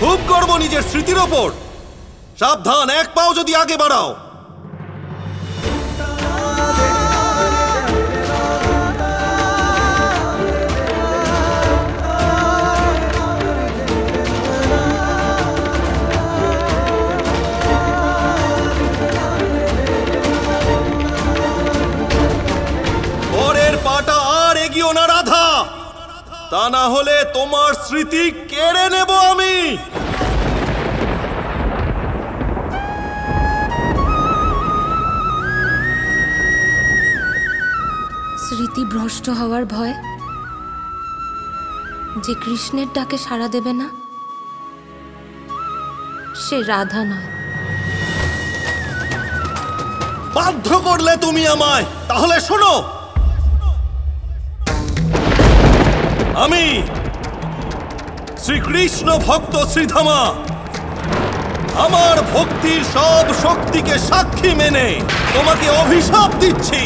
খুব গর্ব নিজের স্মৃতির ওপর। সাবধান, এক পাও যদি আগে বাড়াও। পরের পাটা আর এগিও না রাধা, তা না হলে তোমার স্মৃতি কেড়ে নেব আমি। স্মৃতি ভ্রষ্ট হওয়ার ভয়, যে কৃষ্ণের ডাকে সাড়া দেবে না সে রাধা নয়। বাধ্য করলে তুমি আমায়, তাহলে শোনো, আমি শ্রীকৃষ্ণ ভক্ত শ্রীধামা আমার ভক্তির সব শক্তিকে সাক্ষী মেনে তোমাকে অভিশাপ দিচ্ছি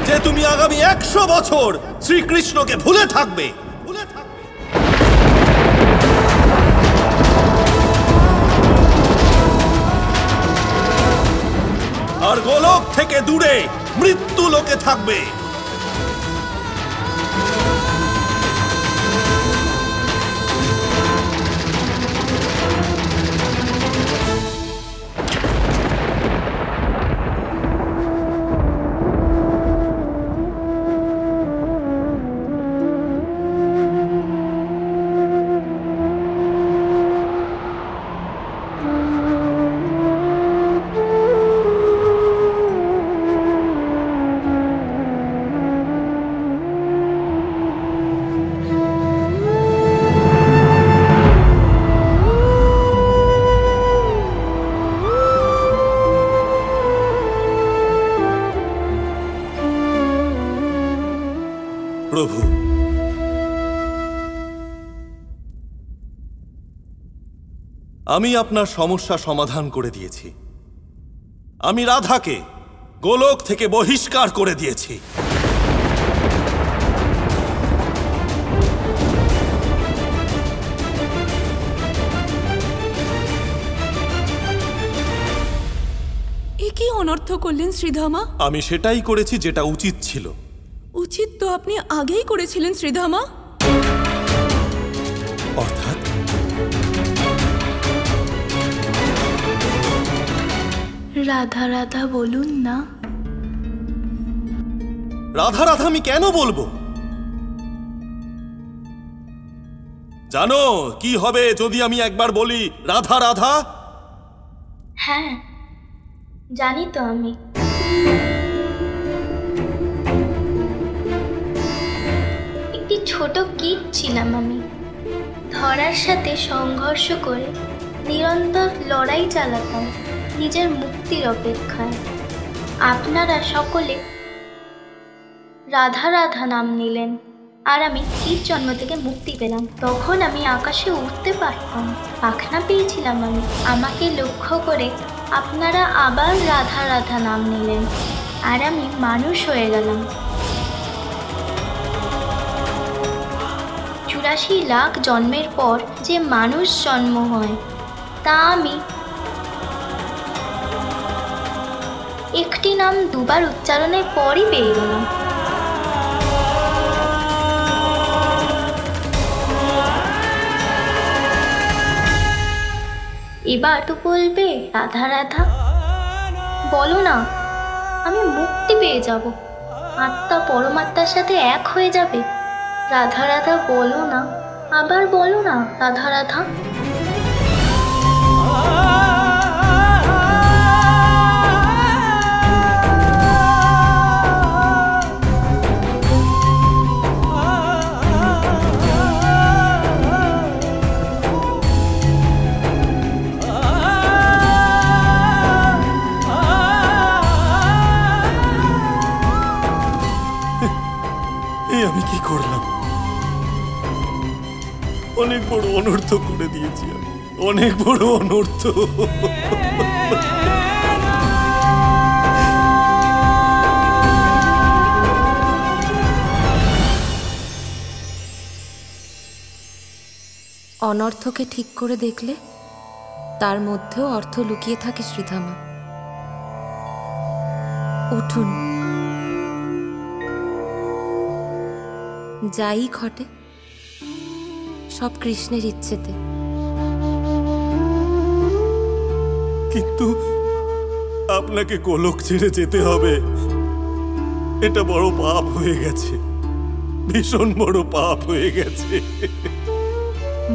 যে তুমি আগামী 100 বছর শ্রীকৃষ্ণকে ভুলে থাকবে। আর গোলক থেকে দূরে মৃত্যু লোকে থাকবে। প্রভু, আমি আপনার সমস্যা সমাধান করে দিয়েছি। আমি রাধাকে গোলক থেকে বহিষ্কার করে দিয়েছি। এ কি অনর্থ করলেন শ্রীধামা? আমি সেটাই করেছি যেটা উচিত ছিল। উচিত তো আপনি আগেই করেছিলেন শ্রীধামা। অর্থাৎ রাধা রাধা বলুন না। রাধা রাধা আমি কেন বলবো? জানো কি হবে যদি আমি একবার বলি রাধা রাধা? হ্যাঁ জানি তো, আমি একটি ছোট কীট ছিলাম। আমি ধরার সাথে সংঘর্ষ করে নিরন্তর লড়াই চালাতাম নিজের মুক্তির অপেক্ষায়। আপনারা সকলে রাধা রাধা নাম নিলেন আর আমি কীট জন্ম থেকে মুক্তি পেলাম। তখন আমি আকাশে উঠতে পারতাম, পাখনা পেয়েছিলাম আমি। আমাকে লক্ষ্য করে আপনারা আবার রাধা রাধা নাম নিলেন আর আমি মানুষ হয়ে গেলাম। 84 লাখ জন্মের পর যে মানুষ জন্ম হয় তা আমি একটি নাম দুবার উচ্চারণের পরই পেয়ে গেলাম। এবার তো বলবে রাধা রাধা, বলো না, আমি মুক্তি পেয়ে যাব, আত্মা পরমাত্মার সাথে এক হয়ে যাবে। রাধা রাধা বলো না, আবার বলো না রাধা রাধা। আমি কি করলাম? অনেক বড় অনর্থ করে দিয়েছি আমি, অনেক বড় অনর্থ। অনর্থকে ঠিক করে দেখলে তার মধ্যেও অর্থ লুকিয়ে থাকে শ্রীধামা। উঠুন, যাই ঘটে সব কৃষ্ণের ইচ্ছেতে। কিন্তু আপনাকে গোলক ছেড়ে যেতে হবে, এটা বড় পাপ হয়ে গেছে, ভীষণ বড় পাপ হয়ে গেছে।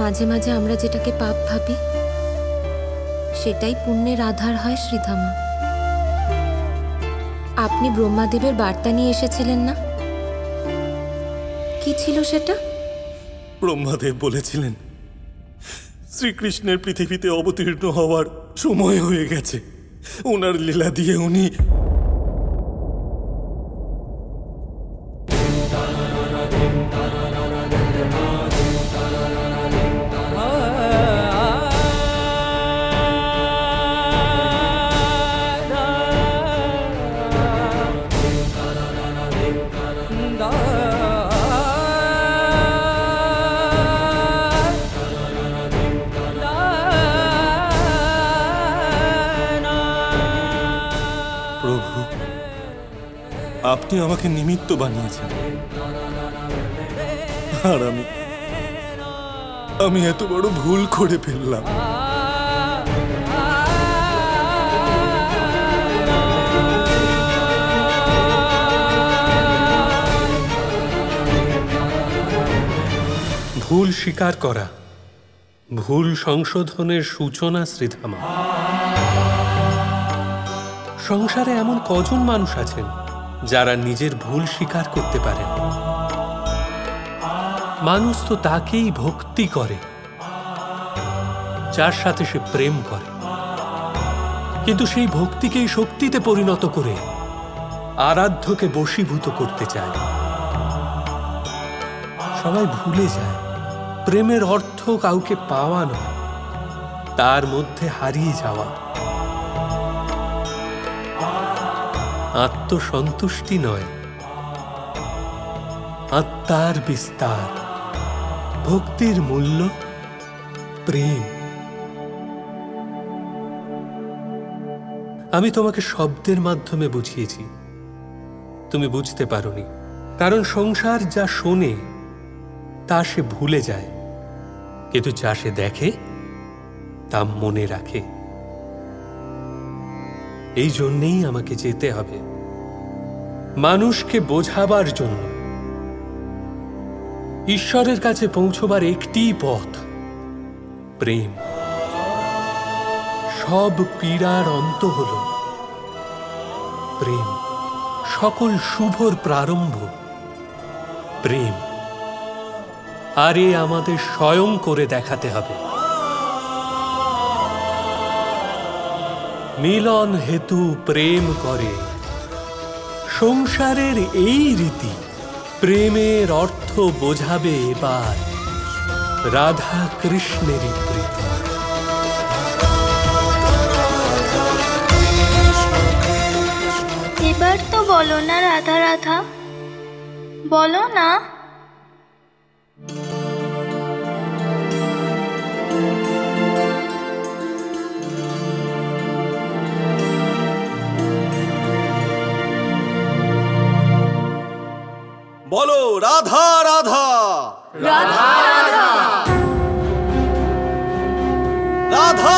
মাঝে মাঝে আমরা যেটাকে পাপ ভাবি সেটাই পুণ্যের আধার হয় শ্রীধামা। আপনি ব্রহ্মাদেবের বার্তা নিয়ে এসেছিলেন না? কি ছিল সেটা? ব্রহ্মাদেব বলেছিলেন শ্রীকৃষ্ণের পৃথিবীতে অবতীর্ণ হওয়ার সময় হয়ে গেছে, ওনার লীলা দিয়ে উনি আপনি আমাকে নিমিত্ত বানিয়েছেন, আর আমি এত বড় ভুল করে ফেললাম। ভুল স্বীকার করা, ভুল সংশোধনের সূচনা শ্রীধামা। সংসারে এমন কজন মানুষ আছেন যারা নিজের ভুল স্বীকার করতে পারেন? মানুষ তো তাকেই ভক্তি করে যার সাথে সে প্রেম করে, কিন্তু সেই ভক্তিকেই শক্তিতে পরিণত করে আরাধ্যকে বশীভূত করতে চায়। সবাই ভুলে যায় প্রেমের অর্থ কাউকে পাওয়া নয়, তার মধ্যে হারিয়ে যাওয়া। আত্মসন্তুষ্টি নয়, আত্মার বিস্তার। ভক্তির মূল্য প্রেম। আমি তোমাকে শব্দের মাধ্যমে বুঝিয়েছি, তুমি বুঝতে পারোনি, কারণ সংসার যা শোনে তা সে ভুলে যায়, কিন্তু যা সে দেখে তা মনে রাখে। এই জন্যেই আমাকে যেতে হবে, মানুষকে বোঝাবার জন্য। ঈশ্বরের কাছে পৌঁছবার একটিই পথ, প্রেম। সব পীড়ার অন্ত হল প্রেম, সকল শুভর প্রারম্ভ প্রেম। আর এ আমাদের স্বয়ং করে দেখাতে হবে। মিলন হেতু প্রেম করে, সংসারের এই রীতি। প্রেমের অর্থ বোঝাবে এবার রাধা কৃষ্ণেরই প্রীতি। এবার তো বলো না রাধা রাধা, বলো না। বলো রাধা রাধা, রাধা রাধা, রাধা